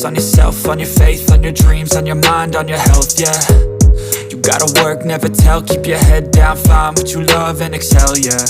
focus on yourself, on your faith, on your dreams, on your mind, on your health, yeah. You gotta work, never tell, keep your head down, find what you love and excel, yeah.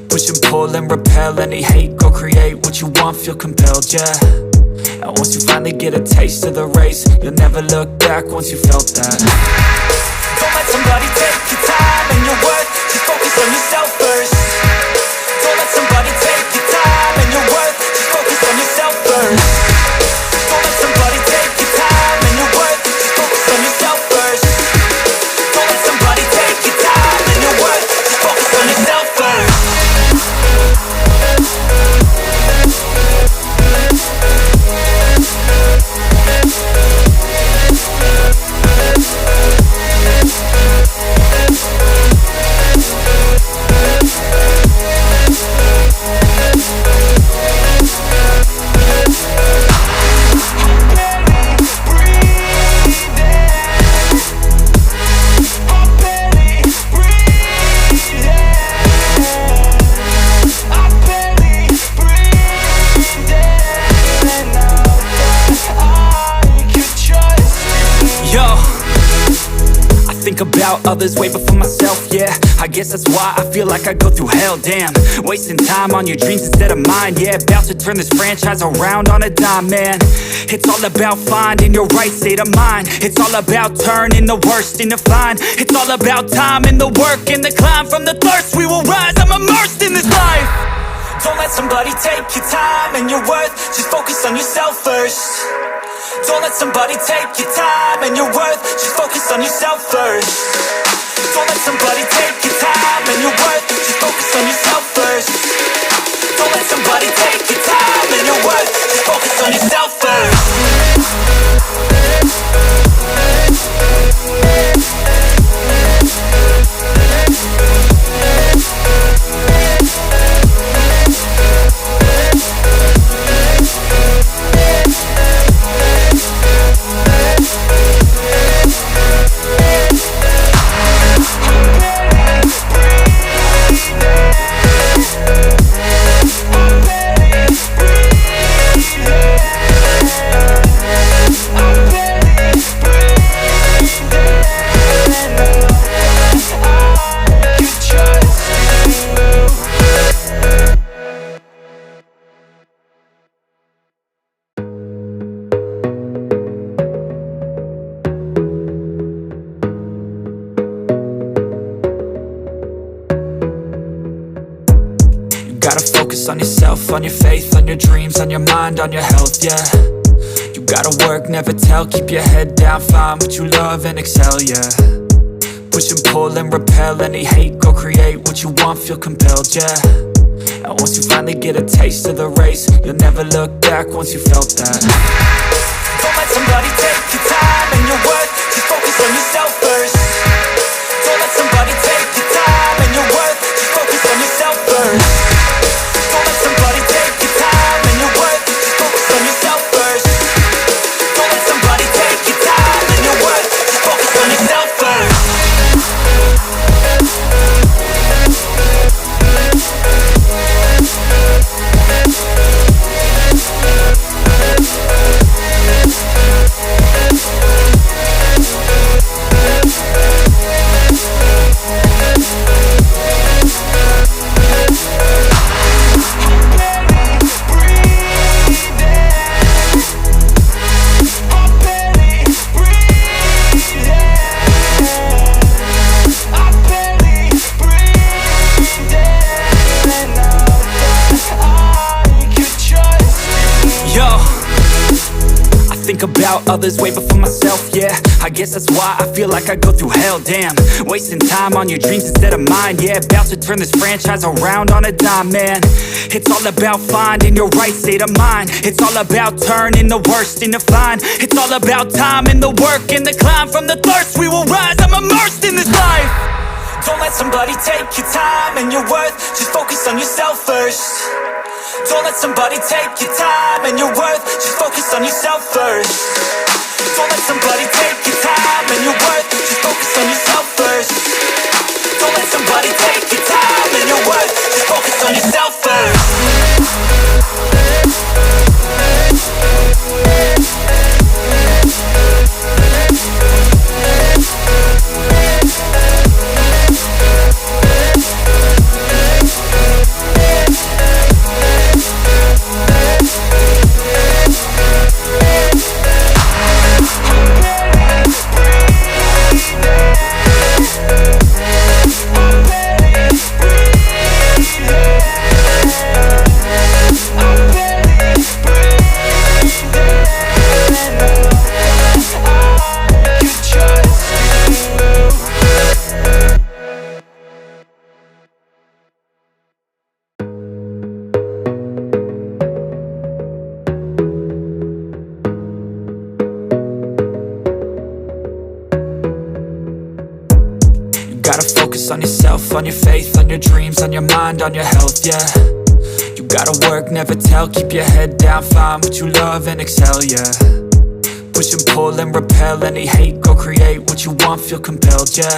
Push and pull and repel any hate, go create what you want, feel compelled, yeah. And once you finally get a taste of the race, you'll never look back once you felt that. Don't let somebody take your time and your worth, just focus on yourself first. Don't let somebody take your time and your worth, just focus on yourself first. Don't let somebody take your time and your worth, just focus on yourself first. Don't let somebody take your time and your worth, just focus on yourself first. Think about others way before myself, yeah. I guess that's why I feel like I go through hell, damn. Wasting time on your dreams instead of mine, yeah. About to turn this franchise around on a dime, man. It's all about finding your right state of mind. It's all about turning the worst into fine. It's all about time and the work and the climb. From the thirst we will rise, I'm immersed in this life. Don't let somebody take your time and your worth, just focus on yourself first. Don't let somebody take your time and your worth, just focus on yourself first. Don't let somebody take your time and your worth, just focus on yourself first. Don't let somebody take your time and your worth, just focus on yourself first. Gotta focus on yourself, on your faith, on your dreams, on your mind, on your health, yeah. You gotta work, never tell, keep your head down, find what you love and excel, yeah. Push and pull and repel any hate, go create what you want, feel compelled, yeah. And once you finally get a taste of the race, you'll never look back once you felt that. Don't let somebody take your time and your worth, just focus on yourself first. Don't let somebody take your time and your worth, just focus on yourself first. Don't let somebody take your time and your worth, just focus on yourself first. Don't let somebody take your time and your worth, just focus on yourself first. Think about others way before myself, yeah. I guess that's why I feel like I go through hell, damn. Wasting time on your dreams instead of mine, yeah. About to turn this franchise around on a dime, man. It's all about finding your right state of mind. It's all about turning the worst into fine. It's all about time and the work and the climb. From the thirst we will rise, I'm immersed in this life. Don't let somebody take your time and your worth, just focus on yourself first. Don't let somebody take your time and your worth, just focus on yourself first. Don't let somebody take your time and your worth, just focus on yourself first. Don't let somebody take your time and your worth, just focus on yourself first. focus on yourself, on your faith, on your dreams, on your mind, on your health, yeah. You gotta work, never tell, keep your head down, find what you love and excel, yeah. Push and pull and repel any hate, go create what you want, feel compelled, yeah.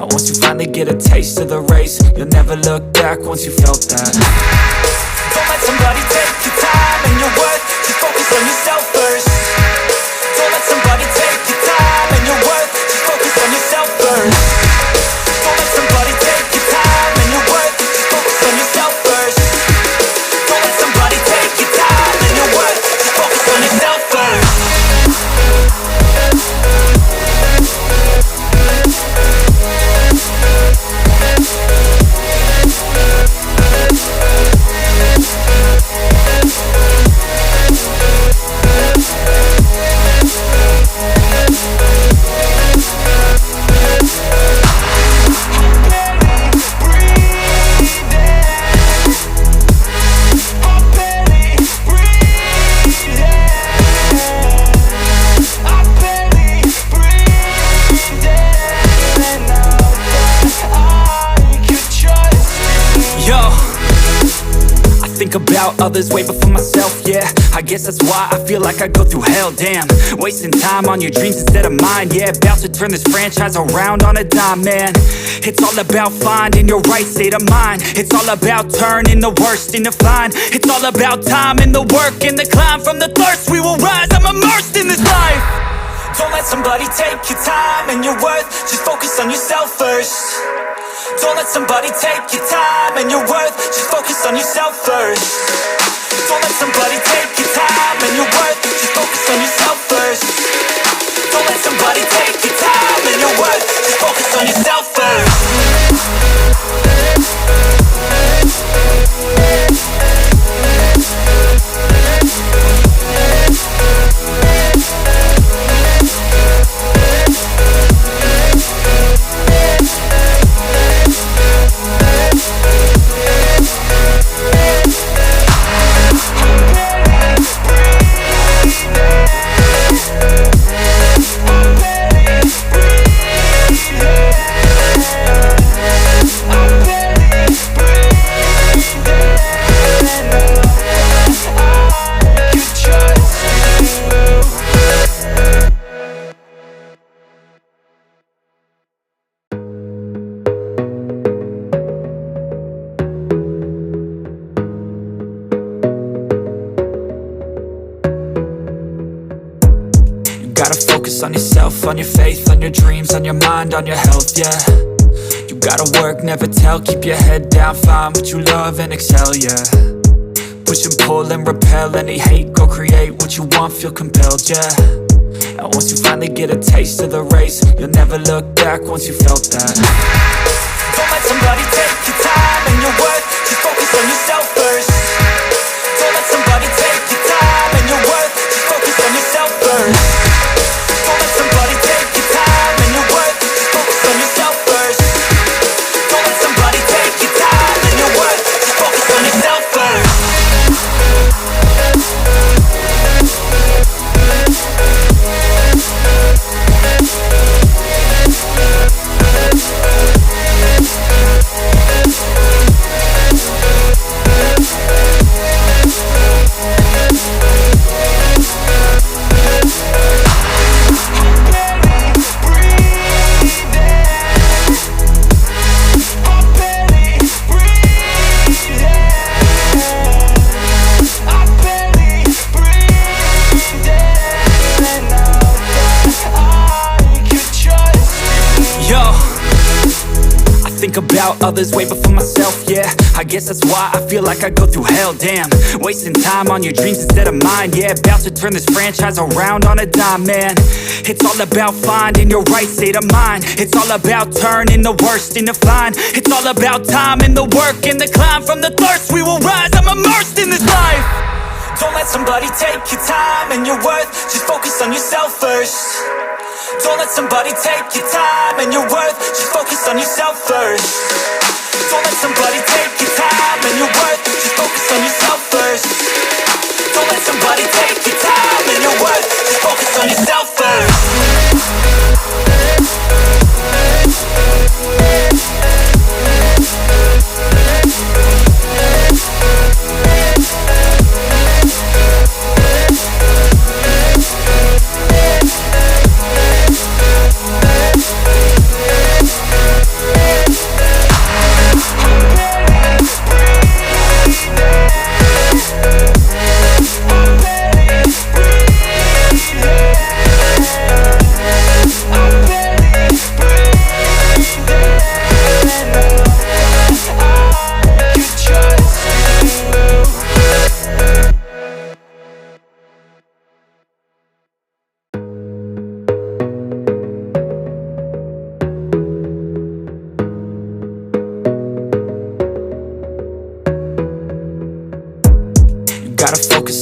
And once you finally get a taste of the race, you'll never look back once you felt that. Don't let somebody take your time and your worth, just focus on yourself first. Don't let somebody take your time and your worth, just focus on yourself first. Don't let somebody take your time and your worth, just focus on yourself first. Don't let somebody take your time and your worth, just focus on yourself first. About others way before myself, yeah. I guess that's why I feel like I go through hell, damn. Wasting time on your dreams instead of mine, yeah. About to turn this franchise around on a dime, man. It's all about finding your right state of mind. It's all about turning the worst into fine. It's all about time and the work and the climb. From the thirst we will rise, I'm immersed in this life. Don't let somebody take your time and your worth, just focus on yourself first. Don't let somebody take your time and your worth, just focus on yourself first. Don't let somebody take your time and your worth, just focus on yourself first. Don't let somebody take your time and your worth, just focus on yourself first. On yourself, on your faith, on your dreams, on your mind, on your health, yeah. You gotta work, never tell, keep your head down, find what you love and excel, yeah. Push and pull and repel any hate, go create what you want, feel compelled, yeah. And once you finally get a taste of the race, you'll never look back once you felt that. Don't let somebody take your time and your worth, just focus on yourself first. Don't let somebody take your time and your worth, just focus on yourself first. Don't let somebody take your time and your worth, just focus on yourself first. Don't let somebody take your time and your worth, just focus on yourself first. About others way before myself, yeah. I guess that's why I feel like I go through hell, damn. Wasting time on your dreams instead of mine, yeah. About to turn this franchise around on a dime, man. It's all about finding your right state of mind. It's all about turning the worst into fine. It's all about time and the work and the climb. From the thirst we will rise, I'm immersed in this life. Don't let somebody take your time and your worth, just focus on yourself first. Don't let somebody take your time and your worth, just focus on yourself first. Don't let somebody take your time and your worth, just focus on yourself first. Don't let somebody take your time and your worth, just focus on yourself first.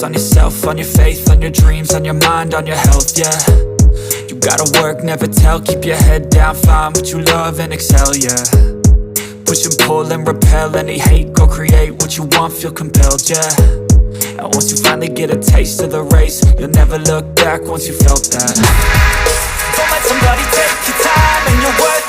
focus on yourself, on your faith, on your dreams, on your mind, on your health, yeah. You gotta work, never tell, keep your head down, find what you love and excel, yeah. Push and pull and repel any hate, go create what you want, feel compelled, yeah. And once you finally get a taste of the race, you'll never look back once you felt that. Don't let somebody take your time and your worth.